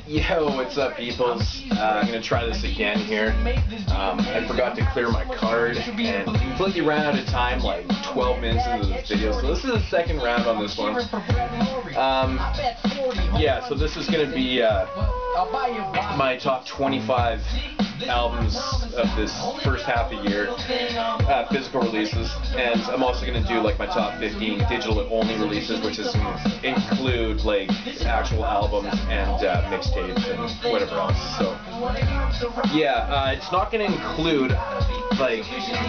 Yo, what's up, peoples? I'm gonna try this again here. I forgot to clear my card and completely ran out of time like 12 minutes into this video, so this is the second round on this one. Yeah, so this is gonna be my top 25 albums of this first half a year, physical releases, and I'm also going to do like my top 15 digital only releases, which is include like actual albums and mixtapes and whatever else. So yeah, it's not going to include like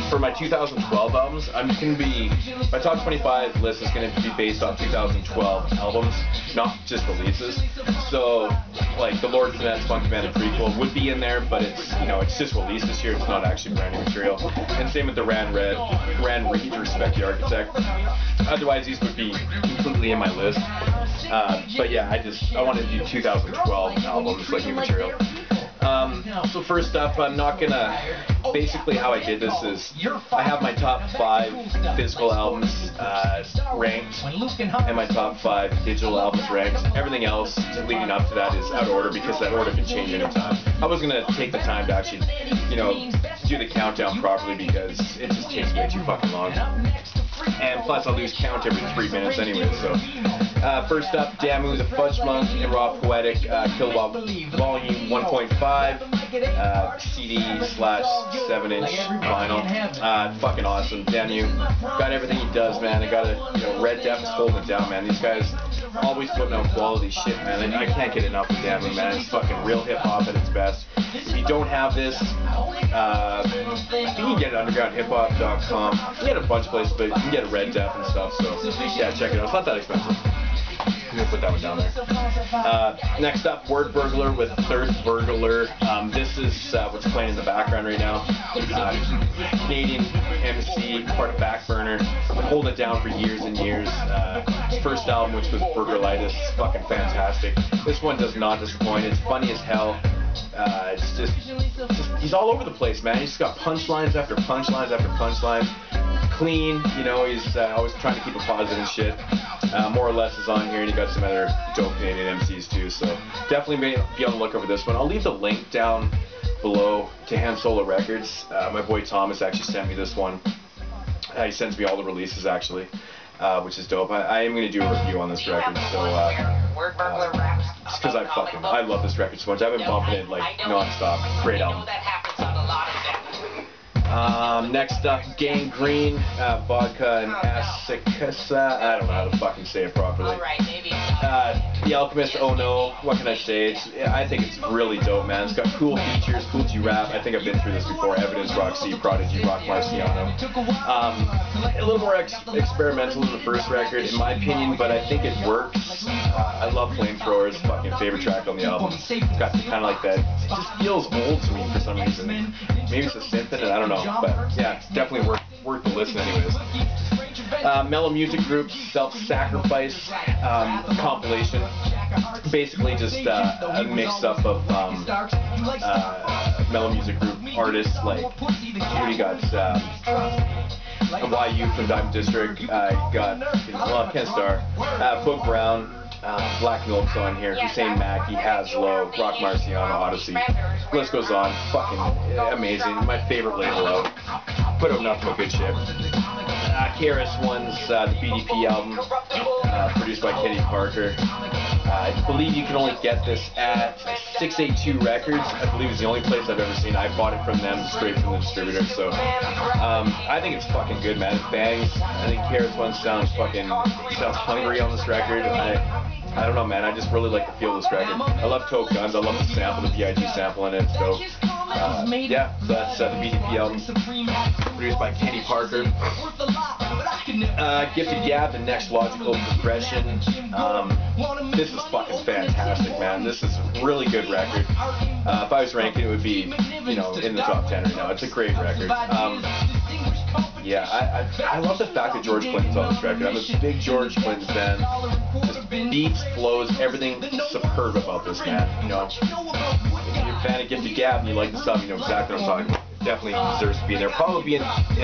for my 2012 albums. I'm just going to be, my top 25 list is going to be based on 2012 albums, not just releases. So like the Lord Finesse Funky Man and prequel would be in there, but it's, you know, it's just released this year. It's not actually brand new material. And same with the Ran Reed, Respect the Architect. Otherwise, these would be completely in my list. But yeah, I wanted to do 2012 albums, like new material. So first up, I'm not gonna, basically how I did this is, I have my top 5 physical albums ranked, and my top 5 digital albums ranked. Everything else leading up to that is out of order, because that order can change anytime. I was gonna take the time to actually, you know, do the countdown properly, because it just takes way too fucking long. And plus I lose count every 3 minutes anyway, so. First up, Damu, the Fudge Monk, and Raw Poetic, Kilowatt Volume 1.5, CD/7-inch vinyl. Fucking awesome. Damu, got everything he does, man. I got a, you know, Red Def is holding it down, man. These guys always putting out quality shit, man. And I can't get enough of Damu, man. It's fucking real hip hop at its best. If you don't have this, I think you can get it at undergroundhiphop.com. You can get it a bunch of places, but you can get a Red Def and stuff, so yeah, check it out. It's not that expensive. I'm gonna put that one down there. Next up, Word Burglar with Third Burglar. This is what's playing in the background right now. Canadian MC, part of Backburner. Been holding it down for years and years. His first album, which was Burgerlitis, is fucking fantastic. This one does not disappoint. It's funny as hell. It's just, he's all over the place, man. He's just got punchlines after punchlines after punchlines. Clean, you know, he's always trying to keep it positive and shit. More or Less is on here, and you got some other dope Canadian MCs too, so definitely be on the lookout for this one. I'll leave the link down below to Han Solo Records. My boy Thomas actually sent me this one. He sends me all the releases actually, which is dope. I am going to do a review on this record, so just because I love this record so much. I've been bumping it like non-stop. Great album. Next up, Gangrene, Vodka and Asicasa. I don't know how to fucking say it properly. The Alchemist, Oh No, what can I say? I think it's really dope, man. It's got cool features, cool G-Rap. I think I've been through this before. Evidence, Roxy, Prodigy, Rock Marciano. A little more experimental than the first record, in my opinion, but I think it works. I love Flamethrowers, fucking favorite track on the album. It's got kind of like that, it just feels old to me for some reason. Maybe it's a synth in it, I don't know, but yeah, it's definitely worth the listen anyways. Mellow Music Group's Self-Sacrifice compilation. Basically just a mix-up of Mellow Music Group artists, like, we got YU from Diamond District, got Ken Starr, Book Brown, Black Milk's on here, Hussein Mackie, Haslow, Rock Marciano, Odyssey. The list goes on. Fucking amazing. My favorite label out. Put out nothing but good shit. KRS-One's the BDP album, produced by Kenny Parker. I believe you can only get this at 682 Records. I believe it's the only place I've ever seen. I bought it from them straight from the distributor, so I think it's fucking good, man. It bangs. I think KRS-One sounds hungry on this record. I don't know, man. I just really like the feel of this record. I love Tote Guns. I love the sample, the B.I.G. sample in it. So yeah, so that's the BDP album, produced by Kenny Parker. Gifted Gab, the next logical progression. This is fucking fantastic, man. This is a really good record. If I was ranking, it would be, you know, in the top 10 right now. It's a great record. Yeah, I love the fact that George Clinton's on this record. I'm a big George Clinton fan. Just beats, flows, everything superb about this man. You know, if you're a fan of Gifted Gab and you like the stuff, you know exactly what I'm talking about. Definitely deserves to be in there. Probably be in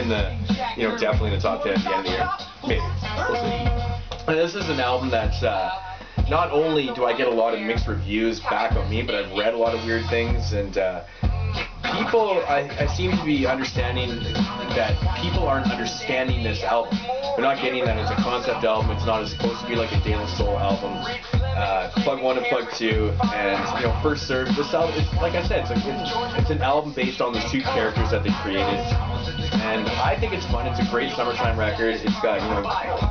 the, you know, definitely in the top 10 at the end of the year. Maybe. We'll see. And this is an album that's not only do I get a lot of mixed reviews back on me, but I've read a lot of weird things, and people, I seem to be understanding that people aren't understanding this album. They're not getting that it's a concept album. It's not supposed to be like a De La Soul album. Plug 1 and Plug 2, and you know, First Serve. This album, it's, like I said, it's an album based on these two characters that they created, and I think it's fun. It's a great summertime record. It's got, you know,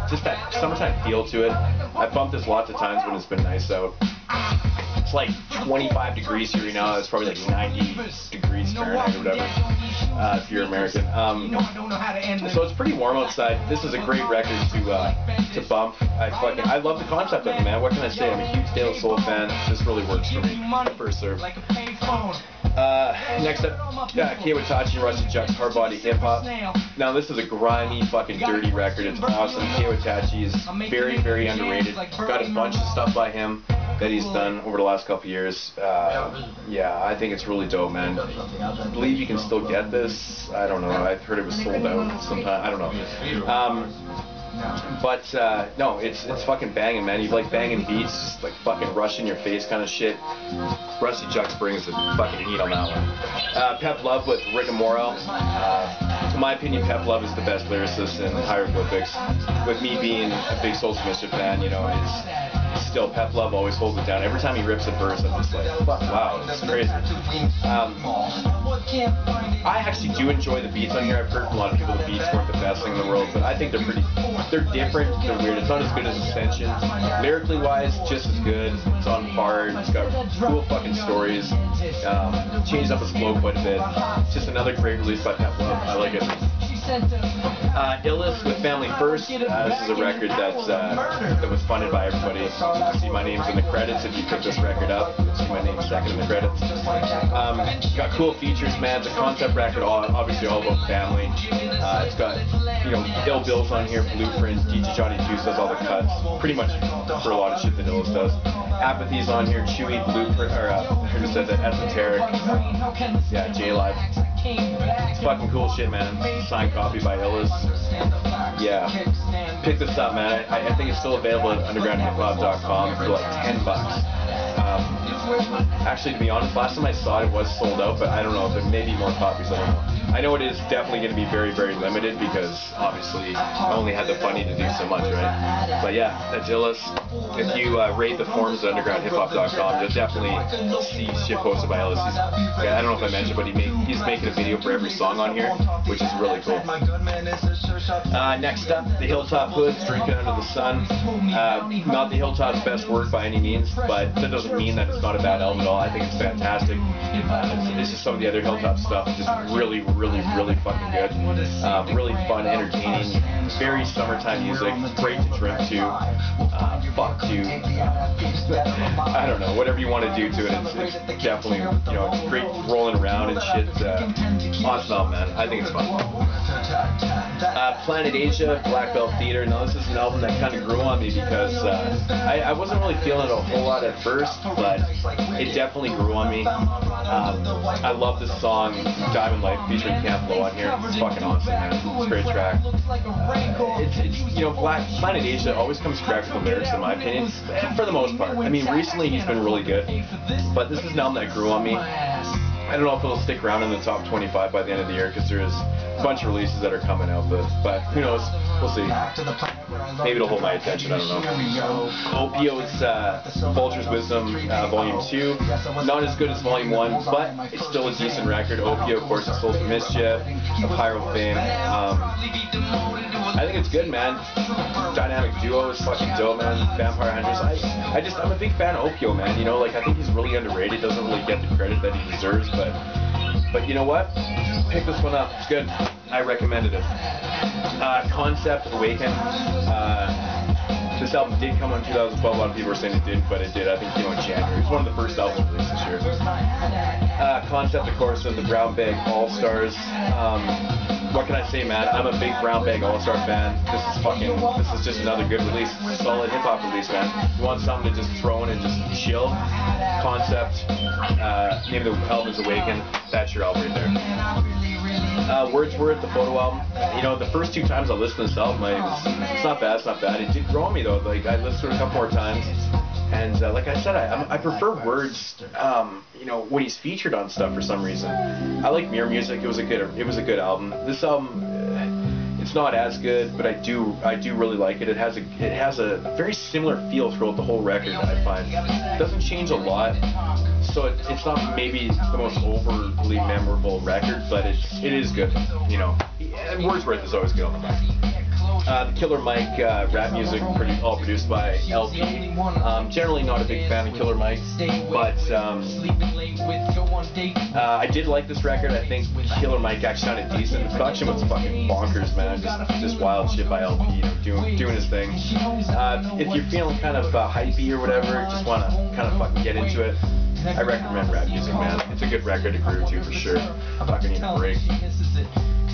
just that summertime feel to it. I've bumped this lots of times when it's been nice out. It's like 25 degrees here right now. It's probably like 90 degrees Fahrenheit or whatever, if you're American. So it's pretty warm outside. This is a great record to bump. I love the concept of it, man. What can I say? I'm a huge De La Soul fan. This really works for me. First Serve. Next up, Kawatachi and Rusty Juck's Hard Body Hip Hop. Now this is a grimy, fucking dirty record. It's awesome. Kawatachi is very, very underrated. Got a bunch of stuff by him that he's done over the last couple years. Yeah, I think it's really dope, man. I believe you can still get this. I don't know. I've heard it was sold out sometime. I don't know. But no, it's fucking banging, man. You like banging beats, just like fucking rush in your face kind of shit. Rusty Jucks brings the fucking heat on that one. Pep Love with Rick and Morrow. In my opinion, Pep Love is the best lyricist in hieroglyphics. With me being a big Souls of Mischief fan, you know, it's still Pep Love always holds it down. Every time he rips a verse, I'm just like, fuck, wow, this is crazy. I actually do enjoy the beats on here. I've heard from a lot of people the beats weren't the best thing in the world, but I think they're different, they're weird. It's not as good as Ascension. Lyrically wise, just as good. It's on par, it's got cool fucking stories. Changed up its flow quite a bit. Just another great release by Pep Love. I like it. Illest with Family First. This is a record that was funded by everybody. You can see my name's in the credits if you pick this record up. You can see my name second in the credits. Got cool features, man. It's a concept record, obviously all about family. It's got, you know, Ill Bill's on here, Blueprint, DJ Johnny Juice does all the cuts, pretty much for a lot of shit that Illest does. Apathy's on here, Chewy, Blueprint, or who said that, Esoteric, yeah, J-Live. It's fucking cool shit, man. Signed copy by Illest. Yeah. Pick this up, man. I think it's still available at undergroundhiphop.com for like $10. Actually, to be honest, last time I saw it was sold out, but I don't know if there may be more copies. I don't know. I know it is definitely going to be very, very limited because obviously I only had the funding to do so much, right? But yeah, that's Illest. If you rate the forums at undergroundhiphop.com, you'll definitely see shit posted by Illest. I don't know if I mentioned, but he's making a video for every song on here, which is really cool. Next up, the Hilltop Hoods, Drinking Under the Sun. Not the Hilltop's best work by any means, but that doesn't mean that it's not a bad album at all. I think it's fantastic. It's just some of the other Hilltop stuff, just really, really fucking good. Really fun, entertaining, very summertime music, great to drink to, fuck to, I don't know, whatever you want to do to it. It's definitely, you know, it's great rolling around and shit. Awesome album, man. I think it's fun. Planet Asia, Black Belt Theater. Now this is an album that kind of grew on me because I wasn't really feeling it a whole lot at first, but it definitely grew on me. I love this song, Diamond Life, featuring Camp Low on here. It's fucking awesome, man. It's a great track. It's you know, Planet Asia always comes correct with the lyrics, in my opinion, for the most part. I mean, recently he's been really good, but this is an album that grew on me. I don't know if it'll stick around in the top 25 by the end of the year because there is a bunch of releases that are coming out, but who knows? We'll see. Maybe it'll hold my attention, I don't know. Opio's Vulture's Wisdom Volume 2. Not as good as Volume 1, but it's still a decent record. Opio, of course, is Souls of Mischief, of Pyro fame. I think it's good, man. Dynamic duo is fucking dope, man. Vampire Hunters. I'm a big fan of Opio, man. You know, like, I think he's really underrated. Doesn't really get the credit that he deserves, but you know what? Pick this one up. It's good. I recommended it. Concept Awaken. This album did come out in 2012. A lot of people are saying it didn't, but it did. I think it came out in January. It's one of the first albums released this year. Concept, of course, of the Brown Bag All-Stars. What can I say, man? I'm a big Brown Bag All-Star fan. This is just another good release. Solid hip-hop release, man. You want something to just throw in and just chill? Concept. Name of the album is Awaken. That's your album right there. Wordsworth, the photo album. You know, the first 2 times I listened to this album, it's not bad, it's not bad. It did grow on me though. Like I listened to it a couple more times, and like I said, I prefer Words. You know, when he's featured on stuff for some reason. I like Mirror Music. It was a good album. This album, it's not as good, but I do really like it. It has a very similar feel throughout the whole record. I find it doesn't change a lot, so it's not maybe the most overly memorable record, but it is good. You know, and Wordsworth is always good on the mic. The Killer Mike rap music, all produced by LP. Generally not a big fan of Killer Mike, but I did like this record. I think Killer Mike actually sounded decent. The production was fucking bonkers, man. Just wild shit by LP, you know, doing his thing. If you're feeling kind of hypey or whatever, just want to kind of fucking get into it, I recommend rap music, man. It's a good record to groove to for sure. I'm not gonna need a break.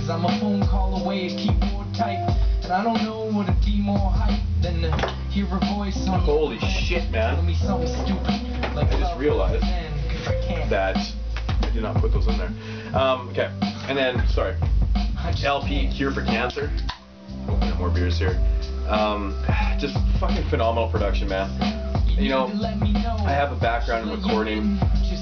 I'm a phone call away, a keyboard type, and I don't know what to be more hype than to hear a voice on. Holy shit, man! I just realized that I did not put those in there. Okay, and then sorry, LP Cure for Cancer. Open up more beers here. Just fucking phenomenal production, man. You know, I have a background in recording.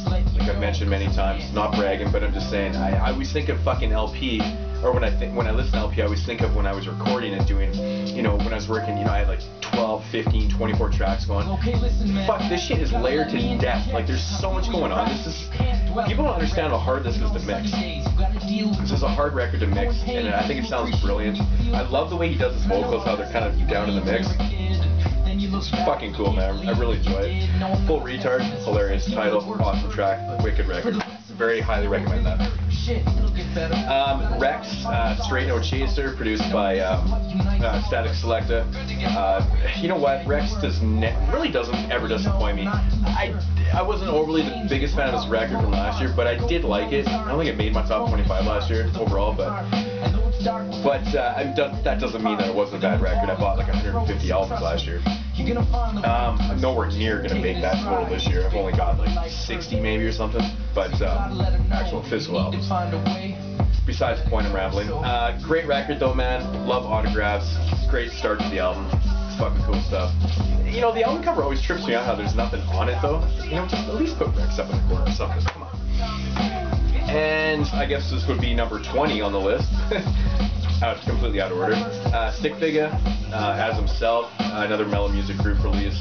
Like I've mentioned many times, not bragging, but I'm just saying, I always think of fucking LP, or when I listen to LP, I always think of when I was recording and doing, you know, when I was working, you know, I had like 12, 15, 24 tracks going. Fuck, this shit is layered to death. Like there's so much going on. People don't understand how hard this is to mix. This is a hard record to mix, and I think it sounds brilliant. I love the way he does his vocals, how they're kind of down in the mix. It's fucking cool, man. I really enjoy it. Full Retard, hilarious title, awesome track, wicked record. Very highly recommend that. Rex, Straight No Chaser, produced by Static Selecta. You know what? Rex really doesn't ever disappoint me. I wasn't overly the biggest fan of this record from last year, but I did like it. I don't think it made my top 25 last year overall, but that doesn't mean that it wasn't a bad record. I bought like 150 albums last year. I'm nowhere near gonna make that total this year. I've only got like 60 maybe or something, but actual physical albums. Besides the point of rambling. Great record though, man. Love autographs. Great start to the album. It's fucking cool stuff. You know, the album cover always trips me out how there's nothing on it though. You know, just at least put Rex up in the corner or something. Come on. And I guess this would be number 20 on the list. Completely out of order. Stick Figure, as himself, another mellow music group release.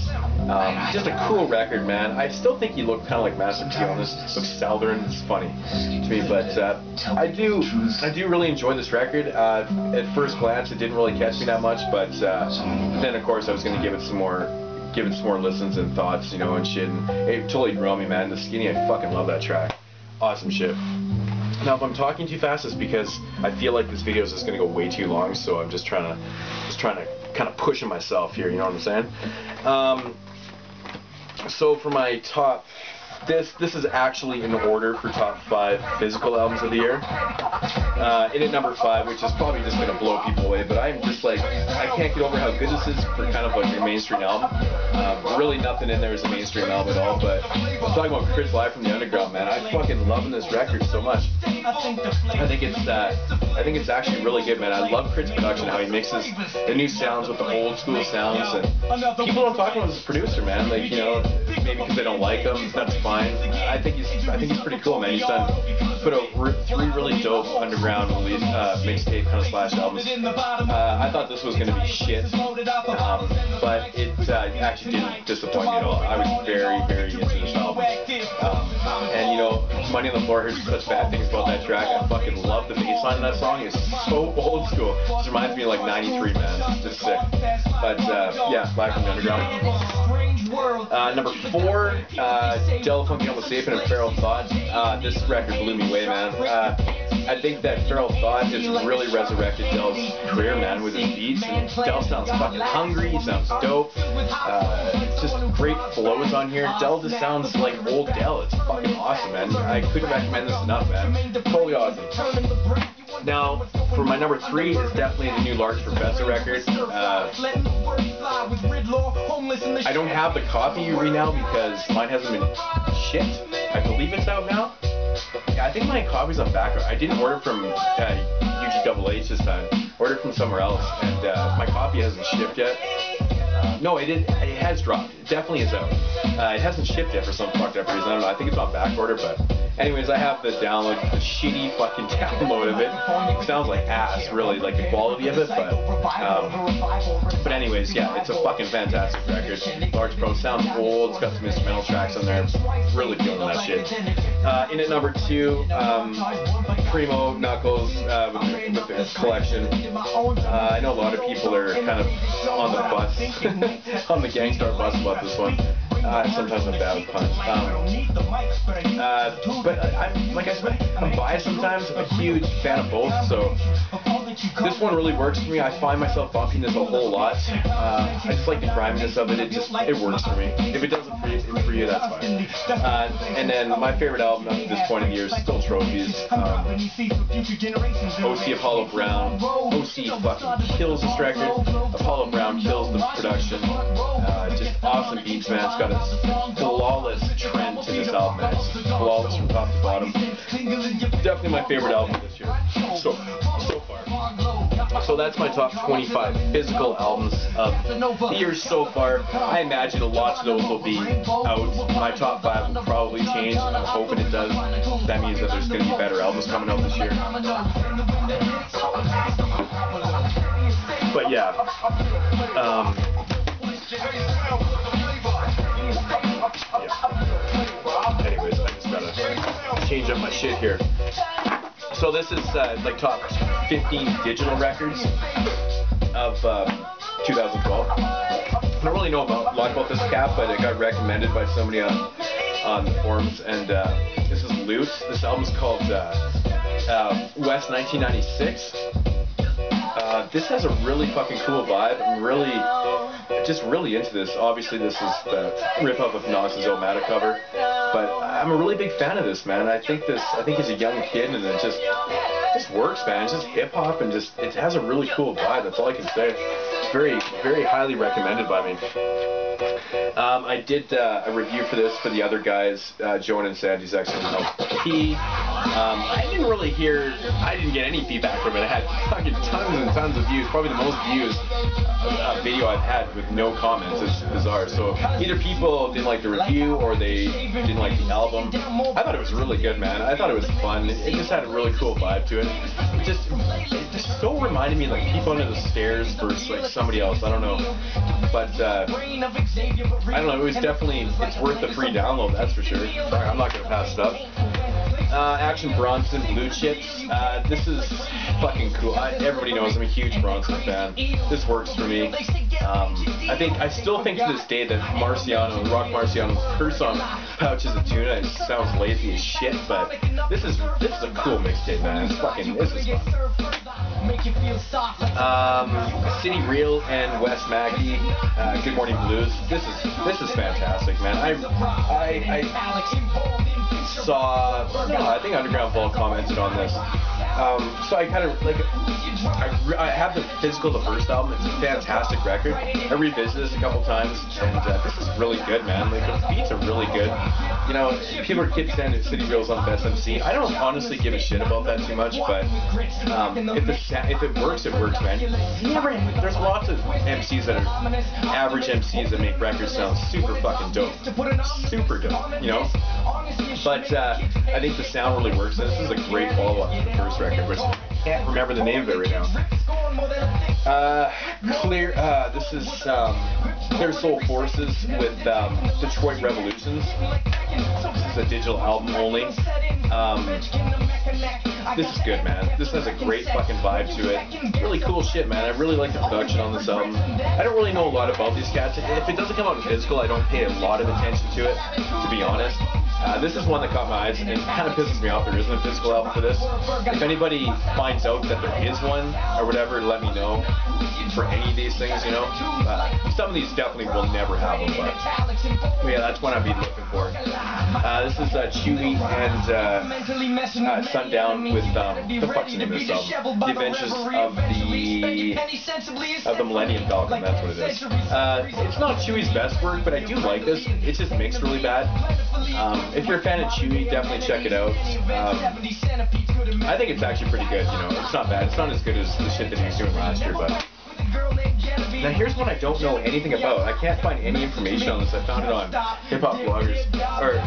Just a cool record, man. I still think he looked kind of like Master P on this. Looks southern. It's funny to me, but I do really enjoy this record. At first glance, it didn't really catch me that much, but then of course I was going to give it some more listens and thoughts, you know, and shit. And it totally grew on me, man. The Skinny, I fucking love that track. Awesome shit. Now, if I'm talking too fast, it's because I feel like this video is just going to go way too long, so I'm just trying to kind of pushing myself here, you know what I'm saying? So for my top, this is actually in order for top 5 physical albums of the year. In at number 5, which is probably just going to blow people away, but I'm just like, I can't get over how good this is for kind of like a mainstream album. Really nothing in there is a mainstream album at all, but I'm talking about Chris Live from the Underground, man. I'm fucking loving this record so much. I think it's actually really good, man. I love Chris' production, how he mixes the new sounds with the old school sounds, and people don't talk about him as a producer, man. Like, you know, maybe because they don't like him, that's fine. I think he's pretty cool, man. He's put out 3 really dope underground release mixtape kind of slash albums. I thought this was going to be shit, but it actually didn't disappoint me at all. I was very, very into this album. And you know, Money on the Floor, heard such bad things about that track. I fucking love the bass line in that song. It's so old school. It reminds me of like 93, man. It's just sick. But yeah, Live from the Underground. Number 4, Del Funky Homo Sapien and Feral Thought. This record blew me away, man. I think that Feral Thought has really resurrected Del's career, man, with his beats. And Del sounds fucking hungry, he sounds dope. Just great flows on here. Del just sounds like old Del. It's fucking awesome, man. I couldn't recommend this enough, man. Totally awesome. Now, for my number 3 is definitely the new Large Professor record. I don't have the copy right now because mine hasn't been shipped. I believe it's out now. I think my copy's on back. I didn't order from UGAH this time. Ordered from somewhere else, and my copy hasn't shipped yet. No, it has dropped. It definitely is out. It hasn't shipped yet for some fucked up reason. I don't know. I think it's on back order, but anyways, I have the download, the shitty fucking download of it. It sounds like ass, really, like the quality of it, but anyways, yeah, it's a fucking fantastic record. Large Pro sounds old. It's got some instrumental tracks on there. Really feeling that shit. In at number 2, Primo Knuckles with the collection. I know a lot of people are kind of on the bus, on the Gangstar bus about this one. Sometimes I'm bad with puns. But like I said, I'm biased sometimes. I'm a huge fan of both, so this one really works for me. I find myself bumping this a whole lot. I just like the griminess of it. It works for me. If it doesn't for you, that's fine. And then my favorite album up to this point in the year is still Trophies. OC Apollo Brown. OC fucking kills this record. Apollo Brown kills the production. Just awesome beats, man. It's got a flawless trend to this album, man. It's flawless from top to bottom. Definitely my favorite album this year. So far. So that's my top 25 physical albums of the year so far. I imagine a lot of those will be out. My top 5 will probably change. I'm hoping it does. That means that there's going to be better albums coming out this year. But yeah. Anyways, I just gotta change up my shit here. So this is like top 15 digital records of 2012. I don't really know a lot about this cap, but it got recommended by somebody on the forums, and this is Loose. This album's called West 1996. This has a really fucking cool vibe. I'm really into this. Obviously, this is the rip-off of Knox's Omata cover, but I'm a really big fan of this, man. I think he's a young kid, and it just works, man. It's just hip-hop, and it has a really cool vibe. That's all I can say. It's very, very highly recommended by me. I did a review for this for the other guys, Joan and Sandy's Excellent LP. I didn't get any feedback from it. I had fucking tons and tons of views, probably the most views video I've had with no comments. It's bizarre. So either people didn't like the review or they didn't like the album. I thought it was really good, man. I thought it was fun. It just had a really cool vibe to it. It just so reminded me of like People Under the Stairs versus like somebody else. I don't know. But I don't know, it's worth the free download, that's for sure. I'm not going to pass it up. Action Bronson, Blue Chips. This is fucking cool. Everybody knows I'm a huge Bronson fan. This works for me. I still think to this day that Rock Marciano's first song, Pouches of Tuna, it sounds lazy as shit, but this is a cool mixtape, man. This is fun. City Real and Wes Mackey, Good Morning Blues. This is fantastic, man. I think Underground Vault commented on this. So I kind of like, I have the physical, the first album. It's a fantastic record. I revisited this a couple times, and this is really good, man. Like the beats are really good. You know, people keep saying that City Real's on Best MC. I don't honestly give a shit about that too much, but if it works, it works, man. There's lots of MCs that are average MCs that make records sound super fucking dope, super dope, you know. But I think the sound really works, and this is a great follow-up to the first record, which I can't remember the name of it right now. This is Clear Soul Forces with Detroit Revolutions. This is a digital album only. This is good, man. This has a great fucking vibe to it. Really cool shit, man. I really like the production on this album. I don't really know a lot about these cats. If it doesn't come out in physical, I don't pay a lot of attention to it, to be honest. This is one that caught my eyes, and it kind of pisses me off there isn't a physical album for this. If anybody finds out that there is one, or whatever, let me know. for any of these things, you know. Some of these definitely will never have them, but yeah, that's what I'd be looking for. This is Chewy and Sundown with the fuck's the name of this album? The Adventures of the Millennium Falcon. That's what it is. It's not Chewy's best work, but I do like this. It's just mixed really bad. If you're a fan of Chewy, definitely check it out. I think it's actually pretty good. You know, it's not bad. It's not as good as the shit that he was doing last year, but. Now here's one I don't know anything about. I can't find any information on this. I found it on hip hop bloggers, or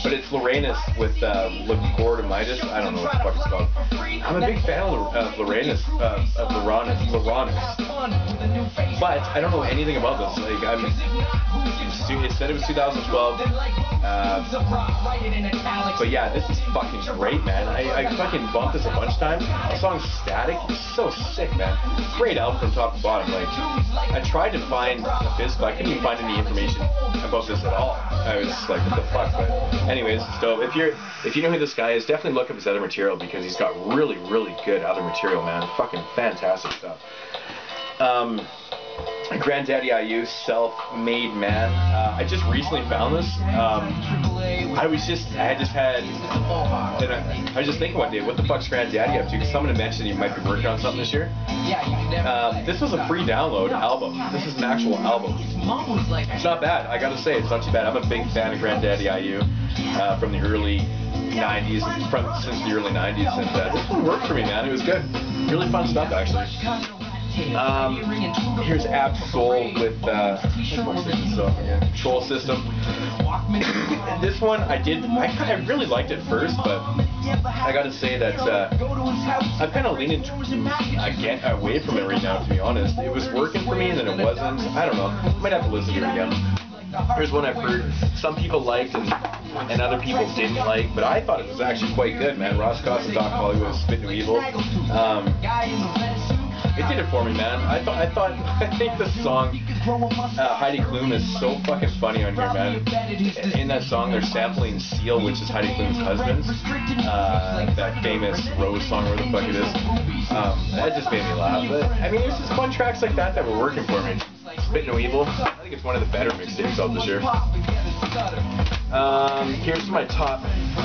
but it's Lorenus with Legordamitis. I don't know what the fuck it's called. I'm a big fan of Lorenus, of Lorenus, but I don't know anything about this. Like it said it was 2012. But yeah, this is fucking great, man. I fucking bumped this a bunch of times. The song's Static. It's so sick, man. Great album from top to bottom. Like, I tried to find this, but I couldn't even find any information about this at all. I was like, what the fuck? But anyways, it's dope. If you know who this guy is, definitely look up his other material because he's got really, really good other material, man. Fucking fantastic stuff. Granddaddy IU, Self-Made Man. I just recently found this. I was just thinking one day, what the fuck's Granddaddy up to? Because someone had mentioned he might be working on something this year. This was a free download album. This is an actual album. It's not bad. I gotta say, it's not too bad. I'm a big fan of Granddaddy IU from the early 90s, since the early 90s, and this one worked for me, man. It was good. Really fun stuff, actually. Here's Absol with Control System. This one I really liked it first, but I gotta say that I'm kind of leaning away from it right now, to be honest. It was working for me and then it wasn't. I don't know. I might have to listen to it again. Here's one I've heard some people liked and other people didn't like, but I thought it was actually quite good, man. Ross Cost and Doc Hollywood, Spit No Evil. It did it for me, man. I think the song Heidi Klum is so fucking funny on here, man. In that song, they're sampling Seal, which is Heidi Klum's husband. That famous Rose song, where the fuck it is. That just made me laugh. But I mean, there's just fun tracks like that were working for me. Spit No Evil. I think it's one of the better mixtapes out this year. Here's my top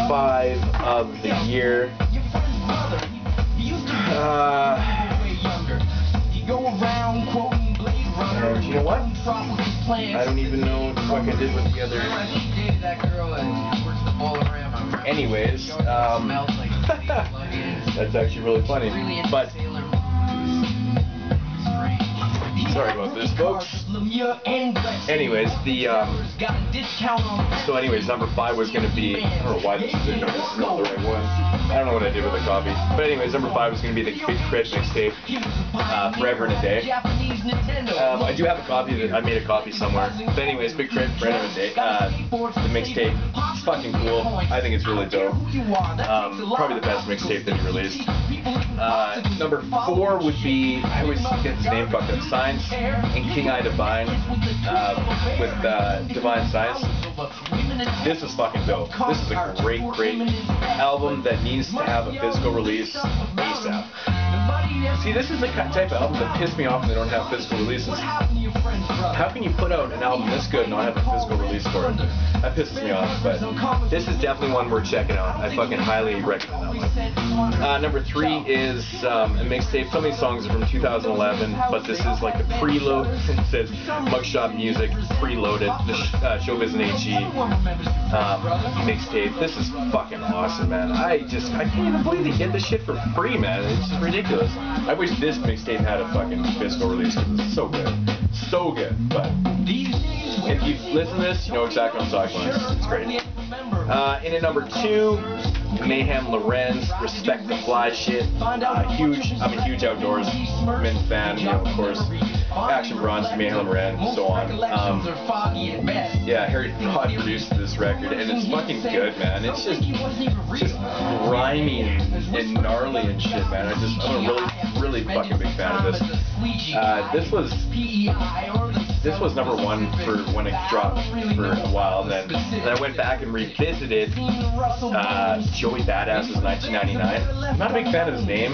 5 of the year. And you know what? I don't even know what the fuck I did with the other. Anyways, that's actually really funny. But sorry about this, folks. Anyways, number 5 was going to be, I don't know why this is not the right one. I don't know what I did with the copy. But anyways, number 5 was going to be the Big Crit mixtape, Forever in a Day. I do have a copy, I made a copy somewhere. But anyways, Big Crit, Forever in a Day, the mixtape. It's fucking cool. I think it's really dope. Probably the best mixtape that he released. Number 4 would be, I always get his name fucked up, Science and King I Divine, with Divine Science. This is fucking dope. This is a great album that needs to have a physical release ASAP. See, this is the type of album that pissed me off when they don't have physical releases. How can you put out an album this good and not have a physical release for it? That pisses me off, but this is definitely one worth checking out. I fucking highly recommend that one. Number 3 is a mixtape. Some of these songs are from 2011, but this is like the preload. It says Mugshot Music, preloaded, the Showbiz and AG mixtape. This is fucking awesome, man. I can't even believe they get this shit for free, man. It's just ridiculous. I wish this mixtape had a fucking physical release because it's so good. So good. But if you listen to this, you know exactly what I'm talking about. It's great. In at number 2, Mayhem Lorenz, Respect the Fly Shit. I'm a huge outdoorsman fan, you know, of course. Action Bronze, Mayhem Lorenz, and so on. Yeah, Harry Fraud produced this record, and it's fucking good, man. It's just grimy and gnarly and shit, man. I'm a really fucking big fan of this. This was this was number 1 for when it dropped for a while. Then I went back and revisited Joey Badass's 1999. I'm not a big fan of his name.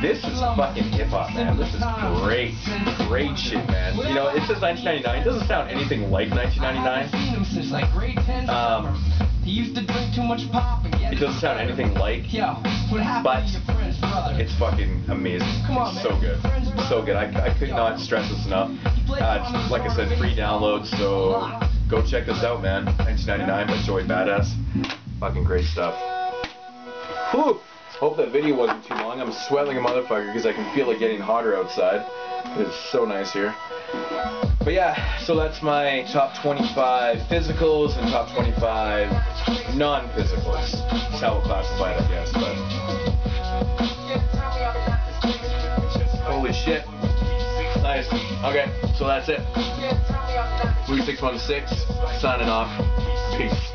This is fucking hip-hop, man. This is great. Great shit, man. You know, it says 1999. It doesn't sound anything like 1999. It doesn't sound anything like, but it's fucking amazing. It's so good. So good. I could not stress this enough. Like I said, free download, so go check this out, man. 1999 by Joey Badass. Fucking great stuff. Whew. Hope that video wasn't too long. I'm sweating a motherfucker because I can feel it getting hotter outside. It's so nice here. But yeah, so that's my top 25 physicals and top 25 non-physicals. That's how we'll classify it, I guess. But holy shit. Nice. Okay, so that's it. Moodz616 signing off. Peace.